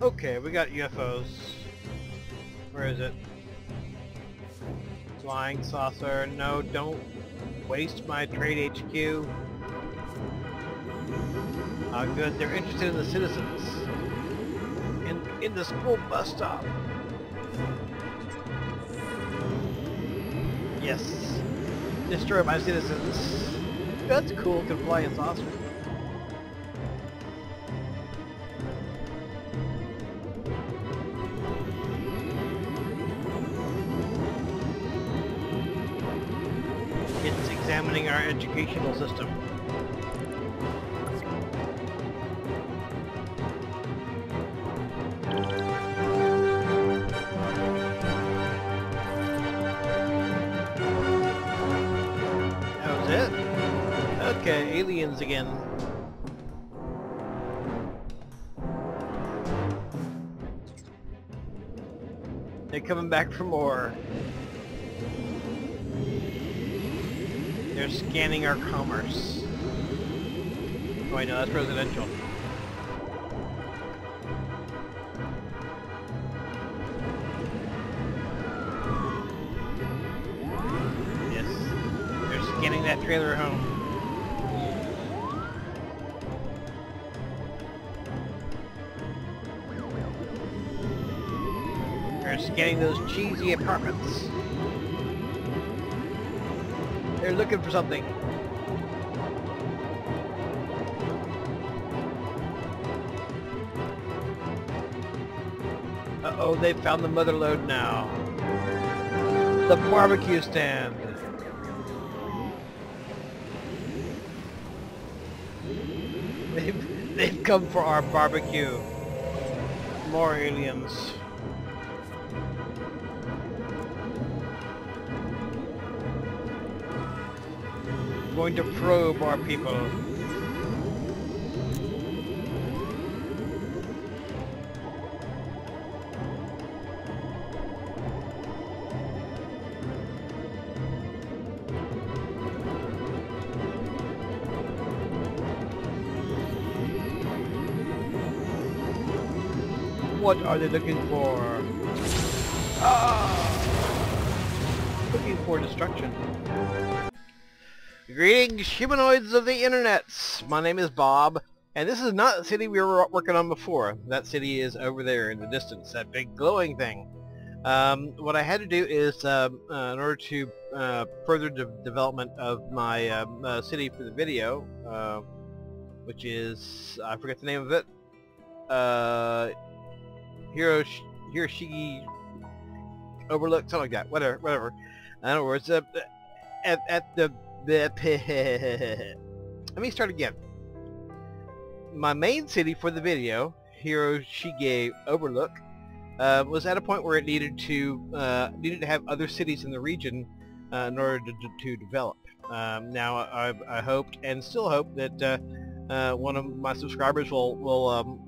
Okay, we got UFOs. Where is it? Flying saucer. No, don't waste my trade HQ. Good. They're interested in the citizens. In the school bus stop. Yes. Destroy my citizens. That's cool. Can fly in saucer. It's examining our educational system. That was it? Okay, aliens again. They're coming back for more. They're scanning our commerce. Oh, I know, that's residential. Yes. They're scanning that trailer home. They're scanning those cheesy apartments. They're looking for something. Uh-oh, they found the mother lode now. The barbecue stand. They've come for our barbecue. More aliens. Going to probe our people. What are they looking for? Ah! Looking for destruction. Greetings, humanoids of the internet. My name is Bob, and this is not the city we were working on before. That city is over there in the distance, that big glowing thing. What I had to do is, in order to further development of my city for the video, which is, I forget the name of it, Hiroshige Overlook, something like that. Whatever. In other words, at the let me start again. My main city for the video, Hiroshige Overlook, was at a point where it needed to have other cities in the region in order to develop. Now I hoped and still hope that one of my subscribers will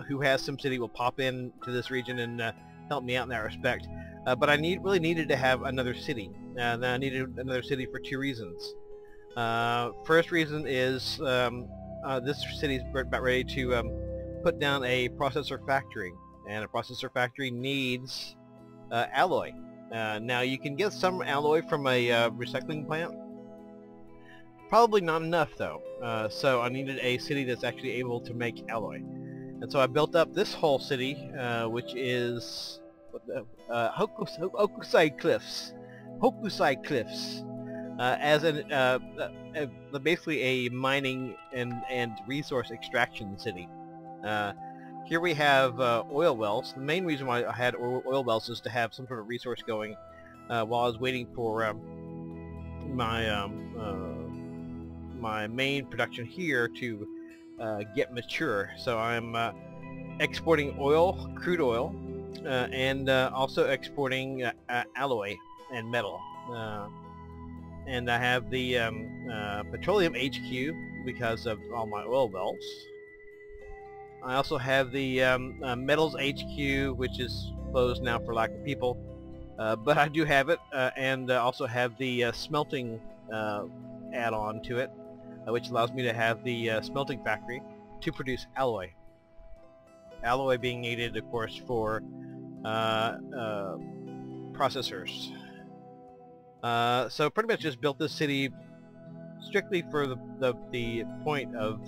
who has SimCity will pop in to this region and help me out in that respect. But I really needed to have another city. And I needed another city for two reasons. First reason is this city is about ready to put down a processor factory, and a processor factory needs alloy. Now you can get some alloy from a recycling plant. Probably not enough though. So I needed a city that's actually able to make alloy. And so I built up this whole city, which is Hokusai Cliffs. Hokusai Cliffs, as basically a mining and resource extraction city. Here we have oil wells. The main reason why I had oil wells is to have some sort of resource going while I was waiting for my main production here to get mature. So I'm exporting oil, crude oil, and also exporting alloy and metal. And I have the petroleum HQ because of all my oil wells. I also have the metals HQ, which is closed now for lack of people, but I do have it, and also have the smelting add-on to it, which allows me to have the smelting factory to produce alloy. alloy being needed, of course, for processors. So pretty much just built this city strictly for the point of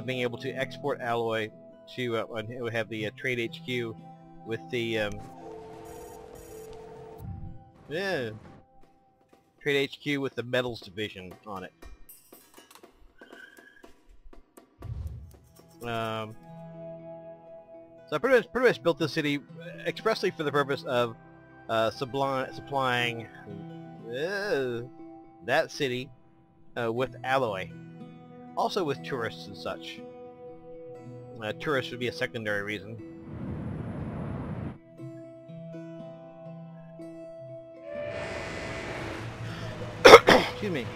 being able to export alloy to and it would have the trade HQ with the trade HQ with the metals division on it. So I pretty much built this city expressly for the purpose of supplying that city with alloy, also with tourists and such. Tourists would be a secondary reason. Excuse me.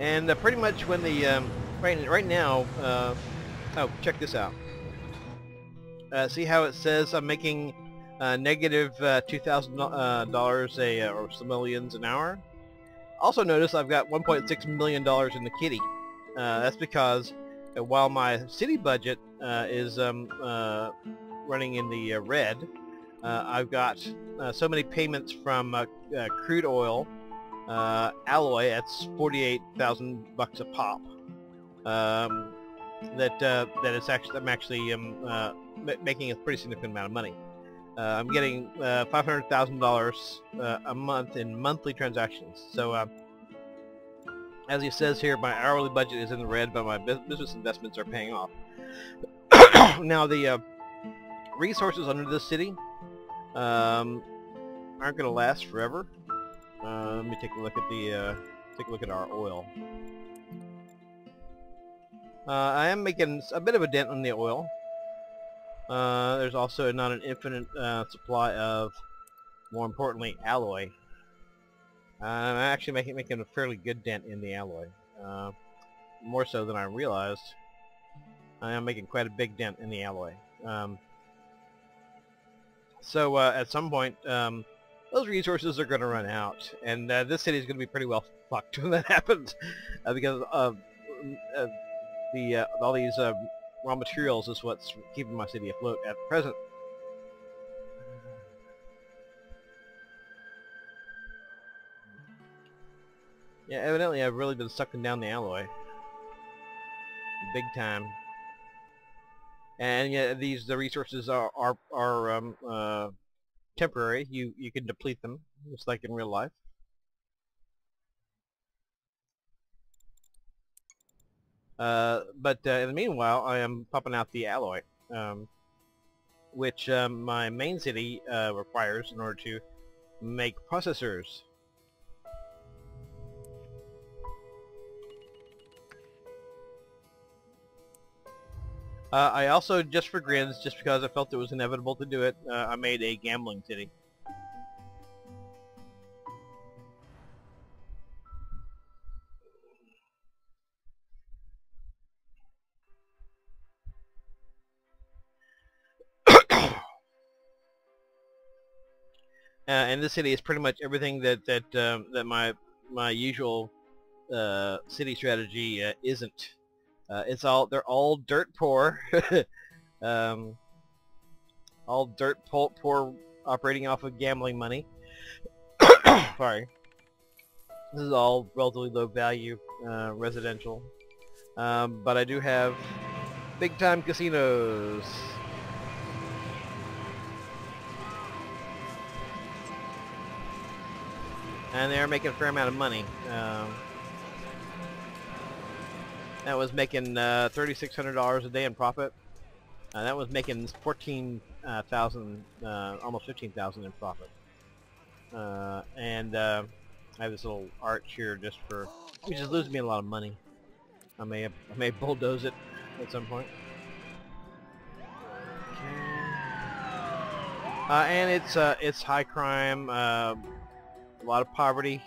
And pretty much when the right now, oh, check this out. See how it says I'm making negative $2,000 or simoleons an hour? Also notice I've got $1.6 million in the kitty. That's because while my city budget is running in the red, I've got so many payments from crude oil, alloy. That's $48,000 a pop. That it's actually I'm actually making a pretty significant amount of money. I'm getting $500,000 a month in monthly transactions. So as he says here, my hourly budget is in the red, but my business investments are paying off. Now the resources under this city aren't going to last forever. Let me take a look at the our oil. I am making a bit of a dent on the oil. There's also not an infinite supply of, more importantly, alloy. I'm actually making a fairly good dent in the alloy, more so than I realized. I am making quite a big dent in the alloy. So at some point, those resources are going to run out, and this city is going to be pretty well fucked when that happens, because of all these raw materials is what's keeping my city afloat at present. Yeah, evidently I've really been sucking down the alloy. Big time. And yeah, the resources are temporary. You can deplete them, just like in real life. But in the meanwhile, I am popping out the alloy, which my main city requires in order to make processors. I also, just for grins, just because I felt it was inevitable to do it, I made a gambling city. And this city is pretty much everything that my usual city strategy isn't. They're all dirt poor, all dirt poor, operating off of gambling money. Sorry, this is all relatively low value residential, but I do have big time casinos. And they're making a fair amount of money. That was making $3,600 a day in profit. That was making 14,000, almost 15,000 in profit. And I have this little arch here just for, which is losing me a lot of money. I may bulldoze it at some point. And it's high crime. A lot of poverty,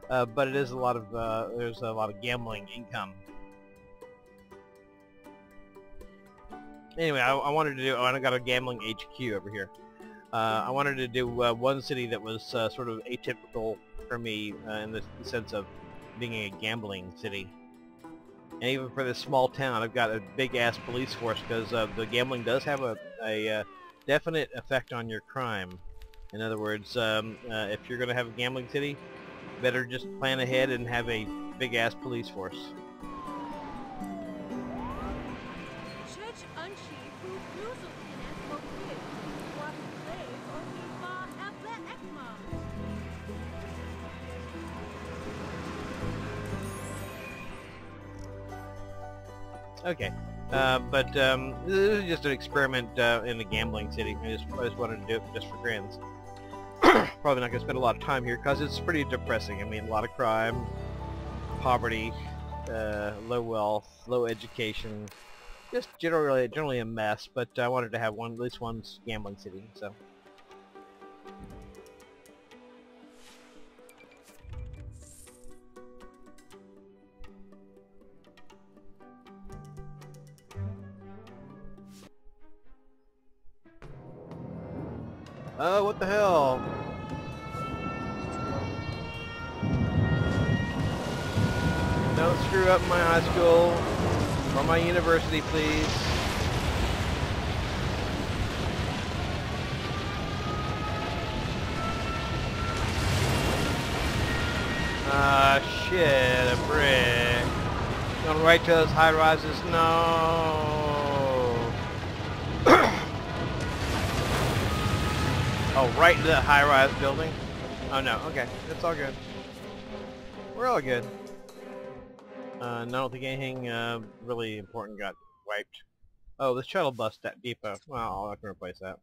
but it is a lot of there's a lot of gambling income. Anyway, I wanted to do. I got a gambling HQ over here. I wanted to do one city that was sort of atypical for me in the sense of being a gambling city. And even for this small town, I've got a big-ass police force because the gambling does have a definite effect on your crime. In other words, if you're going to have a gambling city, better just plan ahead and have a big-ass police force. Okay, but this is just an experiment in a gambling city. I just wanted to do it just for grins. Probably not going to spend a lot of time here because it's pretty depressing. I mean, a lot of crime, poverty, low wealth, low education, just generally a mess. But I wanted to have at least one gambling city. So. Oh, what the hell? Don't screw up my high school or my university, please. Ah, shit, a brick. Going right to those high rises? No. Oh, right into that high-rise building? Oh no, okay. It's all good. We're all good. I don't think anything really important got wiped. Oh, the shuttle bus depot. Well, I can replace that.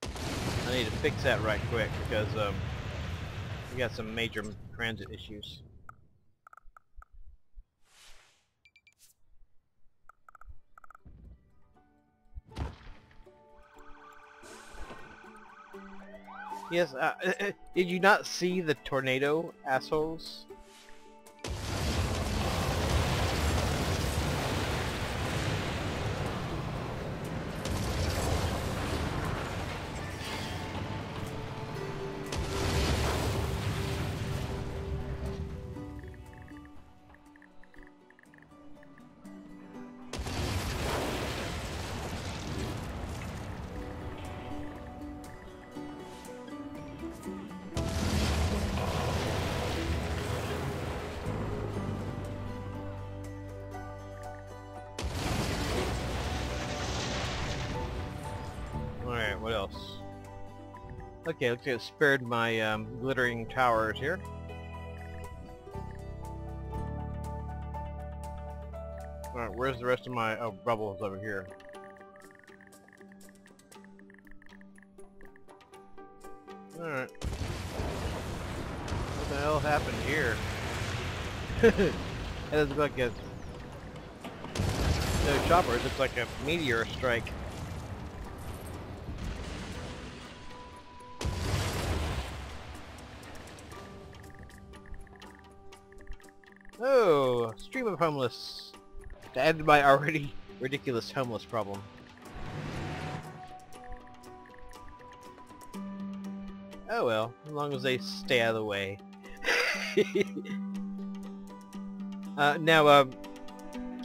I need to fix that right quick because we got some major transit issues. Yes, did you not see the tornado, assholes? Alright, what else? Okay, looks like it spared my glittering towers here. Alright, where's the rest of my... Oh, bubbles over here. Alright. What the hell happened here? It doesn't look like a... No choppers, it's like a meteor strike. Oh, stream of homeless. To add to my already ridiculous homeless problem. Oh well, as long as they stay out of the way. Now,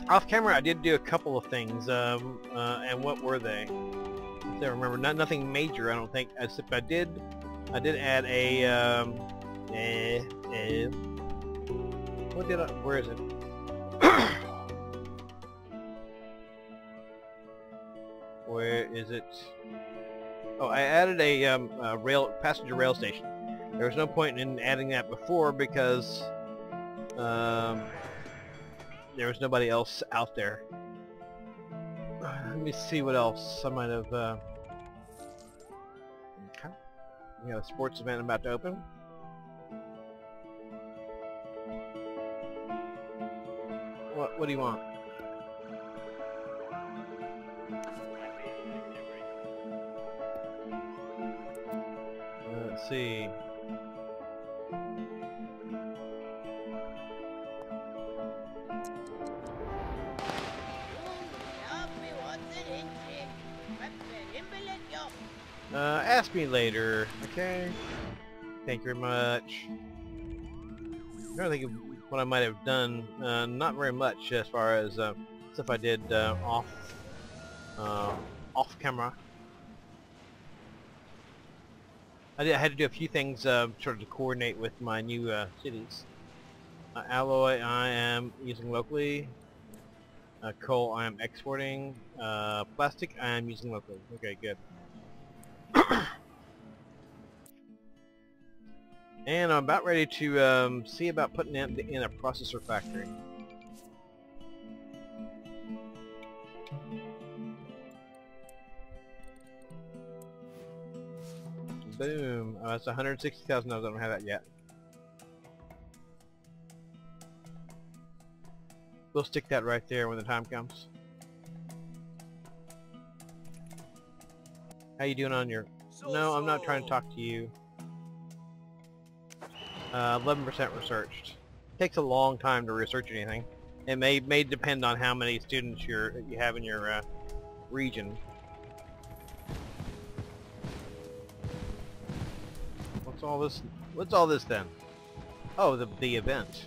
off camera I did do a couple of things, and what were they? If I remember, nothing major I don't think, except I did add a, what did I, where is it? Where is it? Oh, I added a passenger rail station. There was no point in adding that before because there was nobody else out there. Let me see what else I might have. Okay. We have a sports event about to open. What do you want? Let's see. Ask me later, okay? Thank you very much. I'm trying to think of what I might have done. Not very much as far as stuff I did off camera. I had to do a few things sort of to coordinate with my new cities. Alloy I am using locally. Coal I am exporting. Plastic I am using locally. Okay, good. And I'm about ready to see about putting it in a processor factory. Boom. Oh, that's 160,000. I don't have that yet. We'll stick that right there when the time comes. How you doing on your... No, I'm not trying to talk to you. 11% researched. Takes a long time to research anything. It may depend on how many students you have in your region. What's all this? What's all this then? Oh, the event.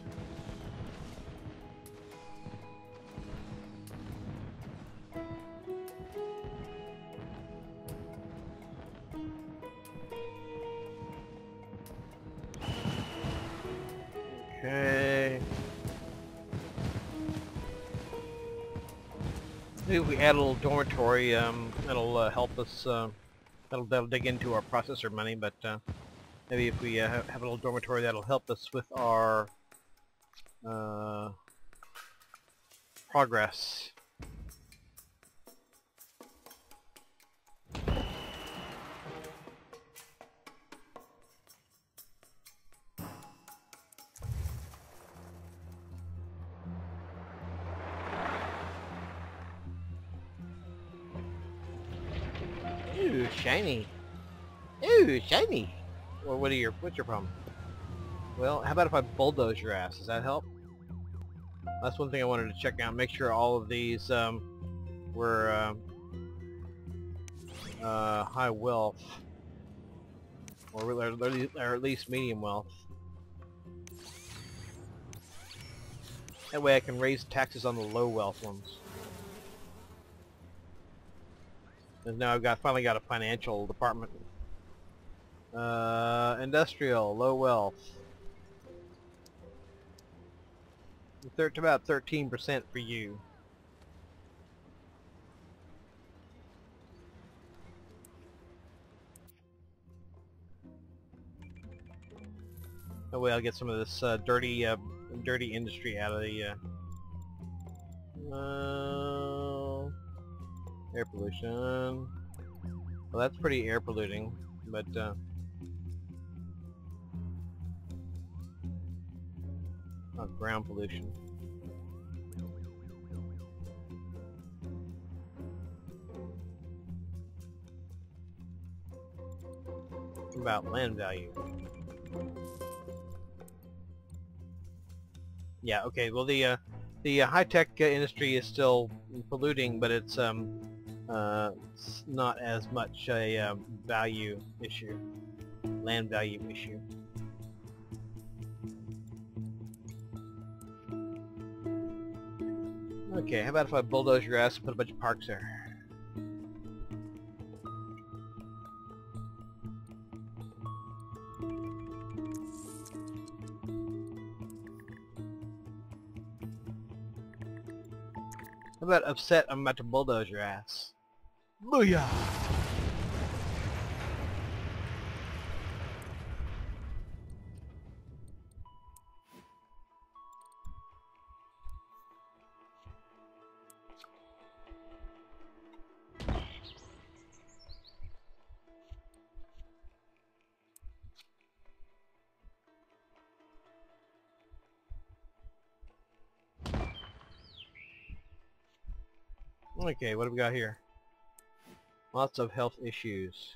Okay. Maybe if we add a little dormitory, that'll help us. That'll dig into our processor money, but maybe if we have a little dormitory, that'll help us with our progress. Ooh, shiny. Ooh, shiny. Or what's your problem? Well, how about if I bulldoze your ass? Does that help? That's one thing I wanted to check out. Make sure all of these were high wealth, or at least medium wealth. That way I can raise taxes on the low wealth ones. And now I've finally got a financial department. Industrial, low wealth. About 13% for you. That way I'll get some of this dirty industry out of the air pollution. Well, that's pretty air polluting, but ground pollution. What about land value? Yeah, okay, well the high-tech industry is still polluting, but it's not as much a value issue, land value issue. Okay, how about if I bulldoze your ass and put a bunch of parks there? How about upset? I'm about to bulldoze your ass. Booyah! Okay, what do we got here? Lots of health issues.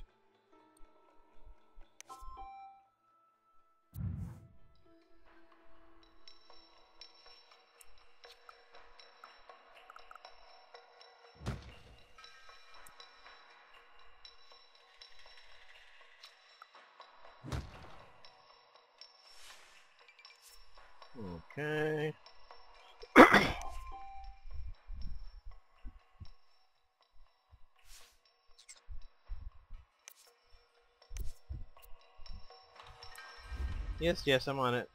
Okay. Yes, yes, I'm on it.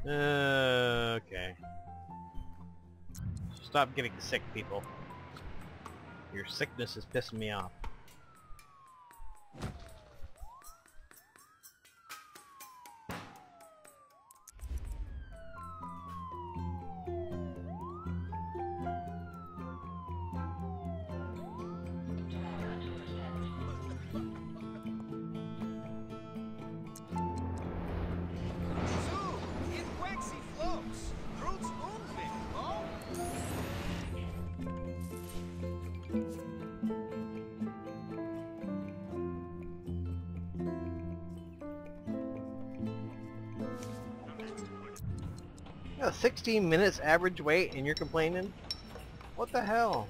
Okay. Stop getting sick, people. Your sickness is pissing me off. Yeah, 16 minutes average wait and you're complaining? What the hell?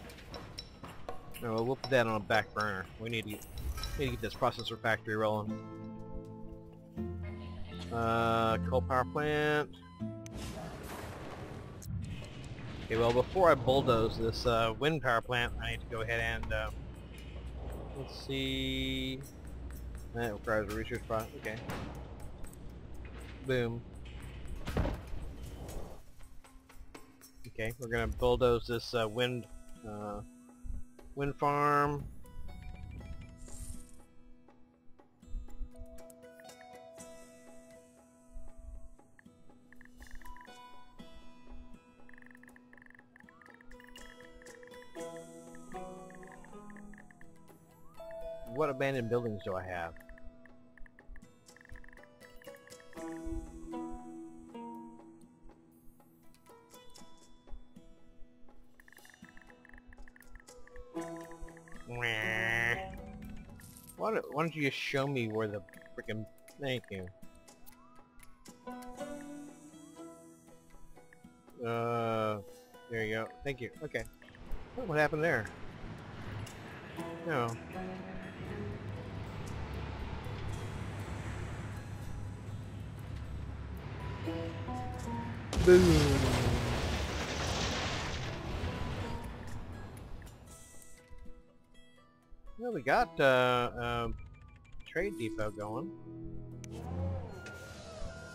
No, we'll put that on a back burner. We need to get this processor factory rolling. Coal power plant. Okay, well before I bulldoze this wind power plant, I need to go ahead and let's see. That requires a research process. Okay. Boom. Okay, we're gonna bulldoze this wind farm. What abandoned buildings do I have? Why don't you just show me where the frickin'... Thank you. There you go. Thank you. Okay. Oh, what happened there? No. Boom. Well, we got trade depot going.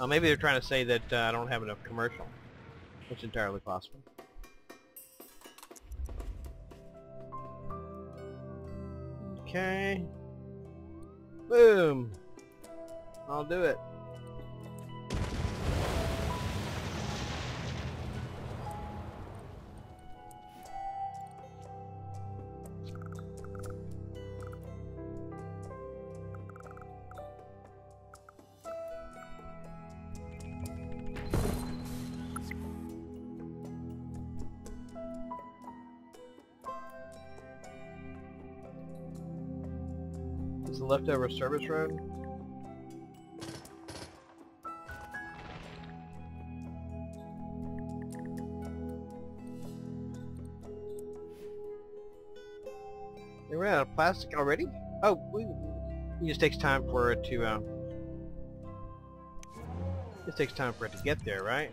Maybe they're trying to say that I don't have enough commercial, which is entirely possible. Okay. Boom. I'll do it. Is the leftover service road? They ran out of plastic already? Oh, it just takes time for it to, it takes time for it to get there, right?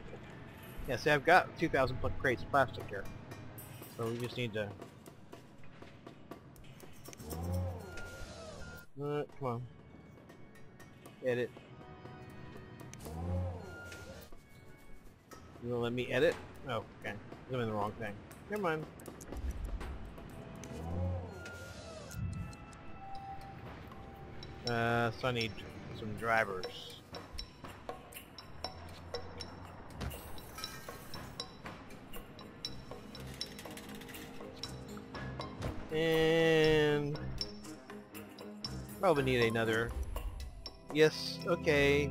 Yeah, see, I've got 2,000 plus crates of plastic here. So we just need to... come on. Edit. You gonna let me edit? Oh, okay. I'm doing the wrong thing. Never mind. So I need some drivers. And probably need another. Yes, okay.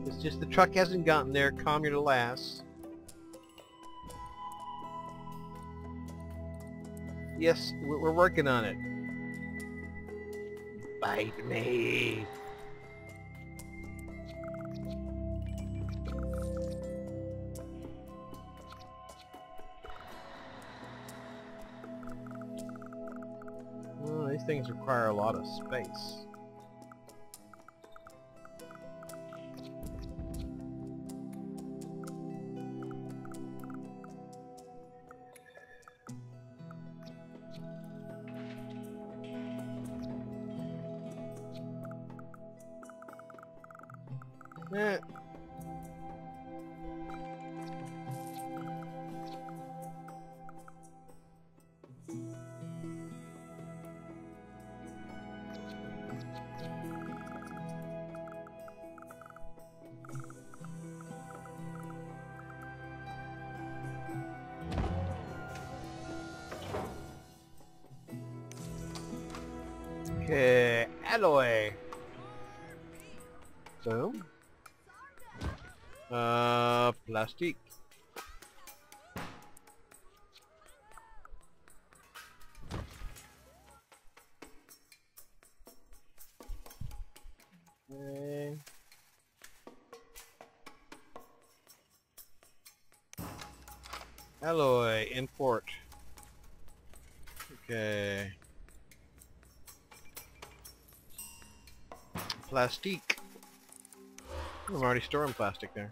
It's just the truck hasn't gotten there. Calm your lass. Yes, we're working on it. Bite me. These things require a lot of space. Eh. Okay, alloy. Boom. Plastic. Okay. Alloy, import. Okay. Plastique. I'm already storing plastic there.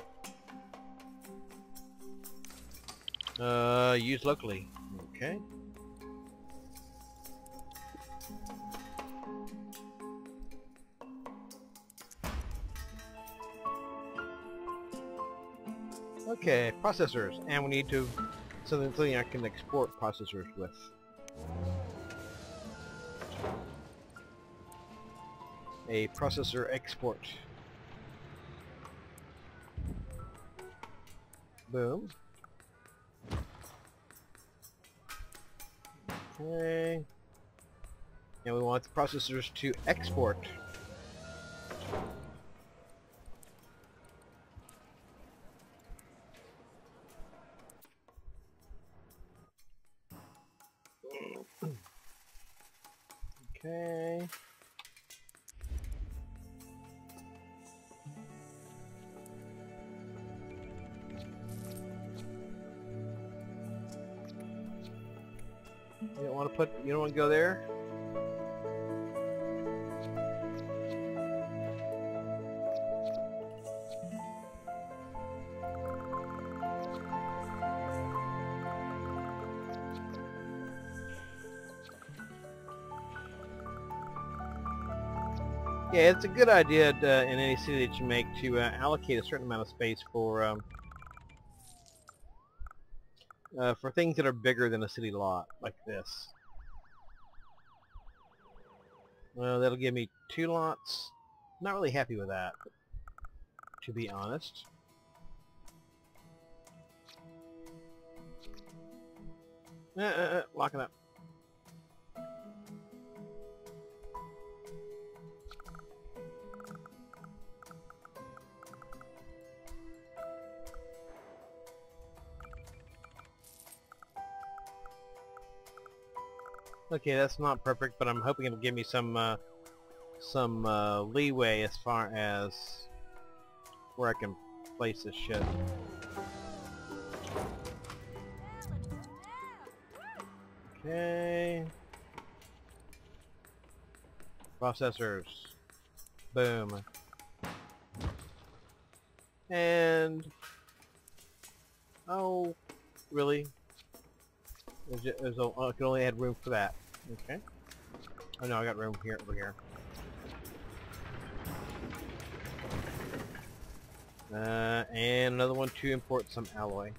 Use locally. Okay. Okay, processors, and we need to something I can export processors with. A processor export. Boom. Okay. And we want the processors to export. Okay. You don't want to go there? Yeah, it's a good idea in any city that you make to allocate a certain amount of space for things that are bigger than a city lot, like this. Well, that'll give me 2 lots. Not really happy with that, to be honest. Locking up. Okay, that's not perfect, but I'm hoping it'll give me some leeway as far as where I can place this shit. Okay. Processors. Boom. And... oh, really? I can only add room for that. Okay. Oh no, I got room here, over here. And another one to import some alloy.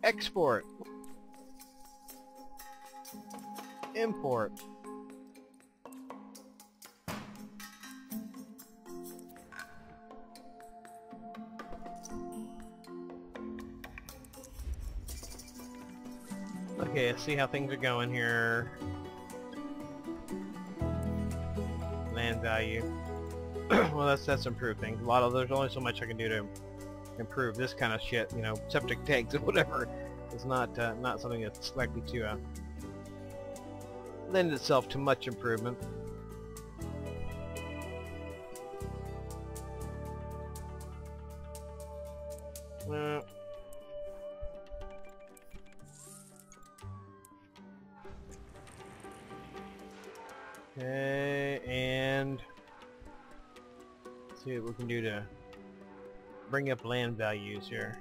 Export. Import. Okay, let's see how things are going here. Land value. Well, that's improved things. There's only so much I can do to improve this kind of shit. You know, septic tanks and whatever. It's not something that's likely to lend itself to much improvement. Uh, okay, and let's see what we can do to bring up land values here.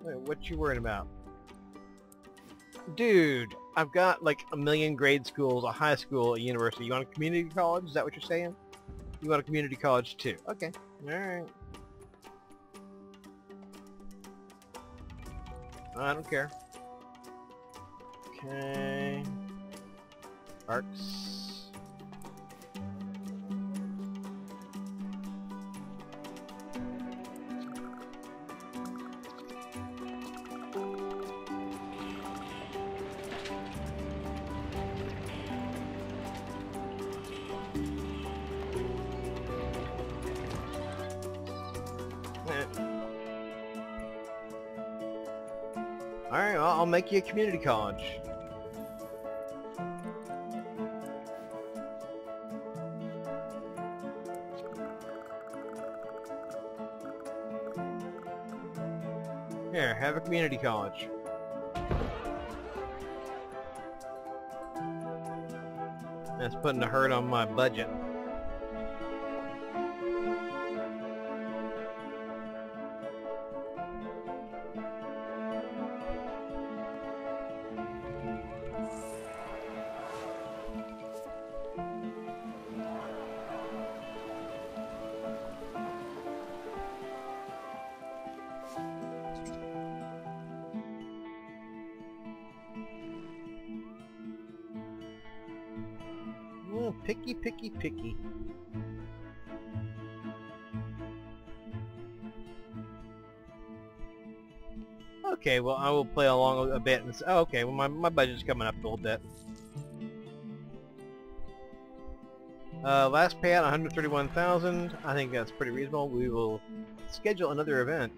Wait, what you worried about? Dude, I've got like a million grade schools, a high school, a university. You want a community college? Is that what you're saying? You want a community college too? Okay. Alright. I don't care. Okay. Arcs. Alright, well, I'll make you a community college. Here, have a community college. That's putting a hurt on my budget. Oh, picky, picky, picky. Okay, well, I will play along a bit and say, oh, okay, well, my budget's coming up a little bit. Last payout, 131,000. I think that's pretty reasonable. We will schedule another event.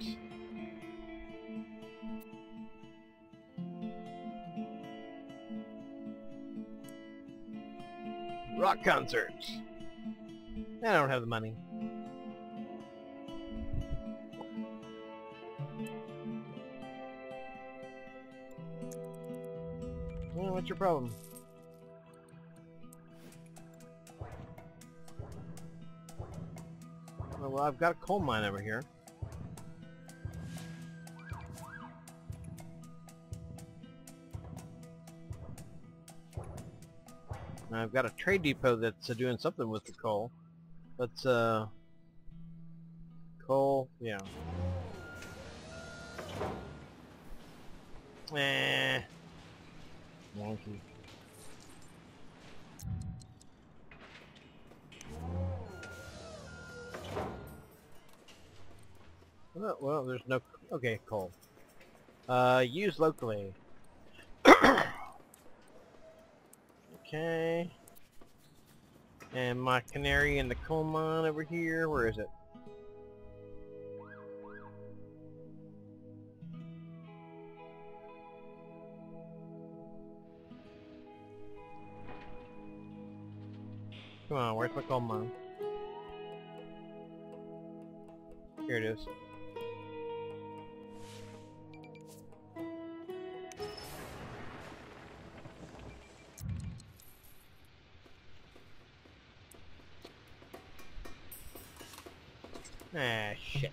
Rock concerts. I don't have the money. Well, what's your problem? Well, I've got a coal mine over here. And I've got a trade depot that's doing something with the coal. Let's, coal, yeah. Wonky. Well, there's no... Okay, coal. Use locally. Okay. And my canary in the coal mine over here, where is it? Come on, where's my coal mine? Here it is. Ah, shit.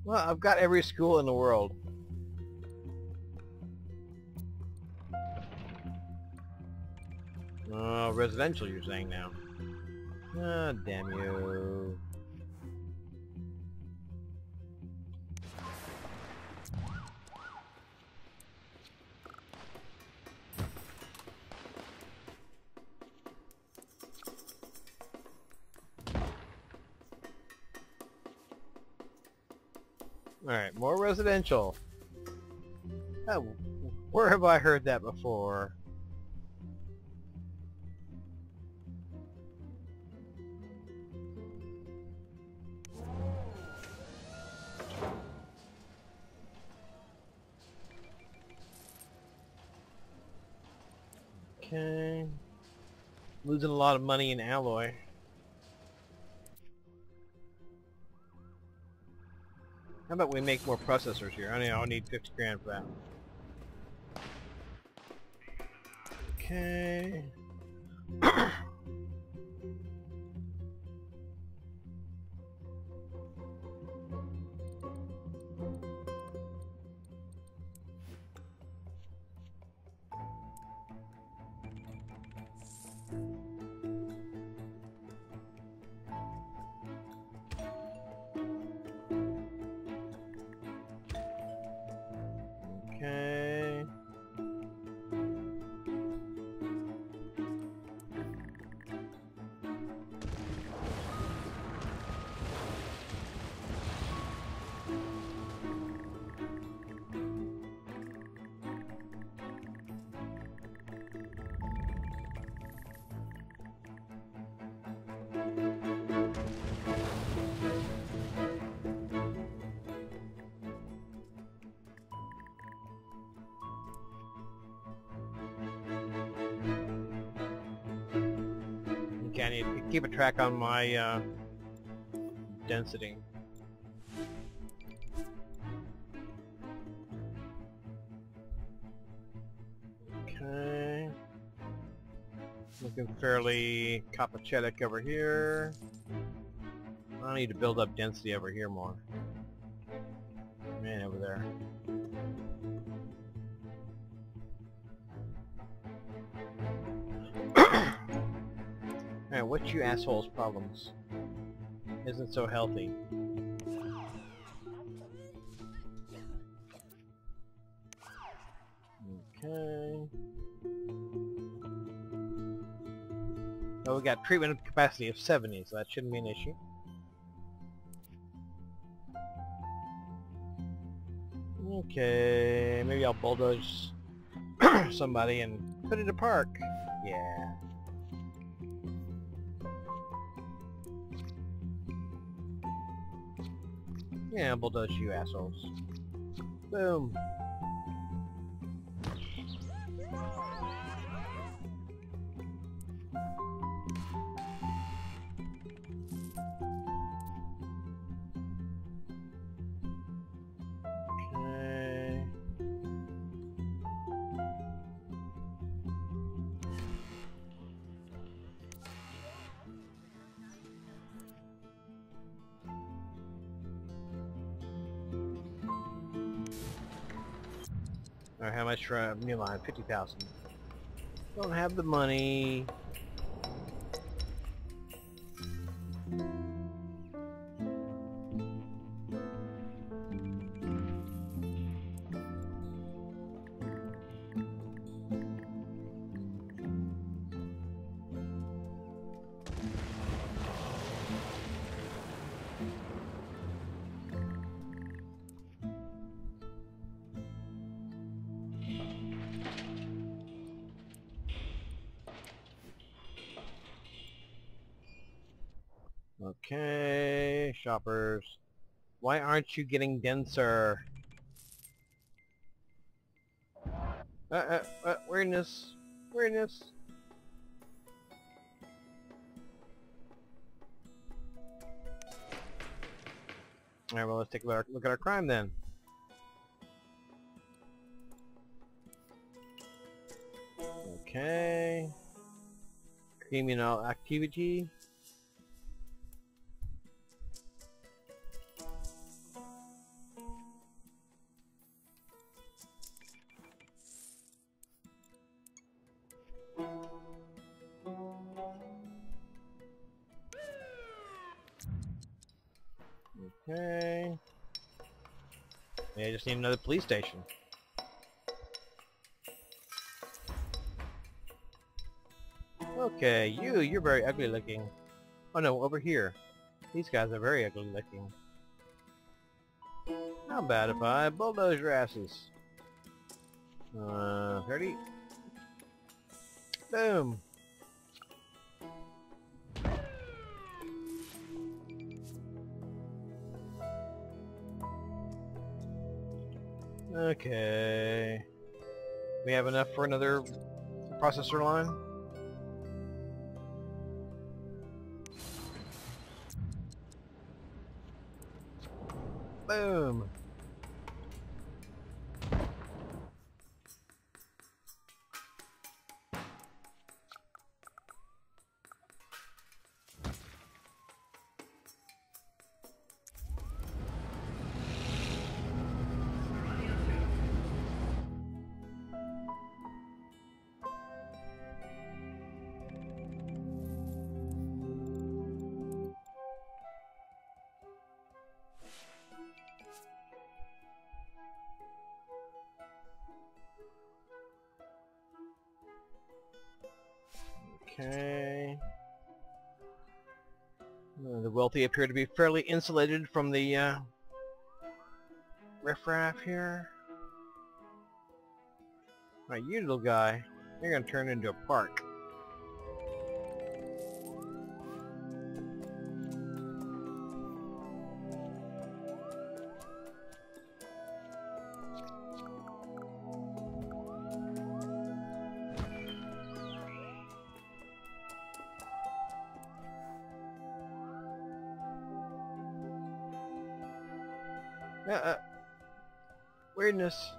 Well, I've got every school in the world. Oh, residential you're saying now. Ah, damn you. Alright, more residential. Oh, where have I heard that before? Okay. Losing a lot of money in alloy. How about we make more processors here? I know I'll need 50 grand for that. Okay. Okay. Okay, I need to keep a track on my density. Okay. Looking fairly copacetic over here. I need to build up density over here more. Man, over there. Alright, what's you assholes' problems? Isn't so healthy. Okay. Oh, we got treatment capacity of 70, so that shouldn't be an issue. Okay, maybe I'll bulldoze somebody and put it in a park. Yeah. Yeah, I'll bulldoze you assholes. Boom. Okay. Alright, how much for new line? 50,000. Don't have the money. Okay, shoppers. Why aren't you getting denser? Weirdness. Weirdness. Alright, well, let's take a look at our crime then. Okay. Criminal activity. Okay. Yeah, I just need another police station. Okay, you're very ugly looking. Oh no, over here. These guys are very ugly looking. How about if I bulldoze your asses? 30. Boom. Okay. We have enough for another processor line? Boom. Okay. The wealthy appear to be fairly insulated from the riffraff here. Alright, you little guy, you're gonna turn into a park. Weirdness.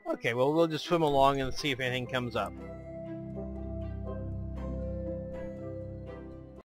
Okay, well, we'll just swim along and see if anything comes up.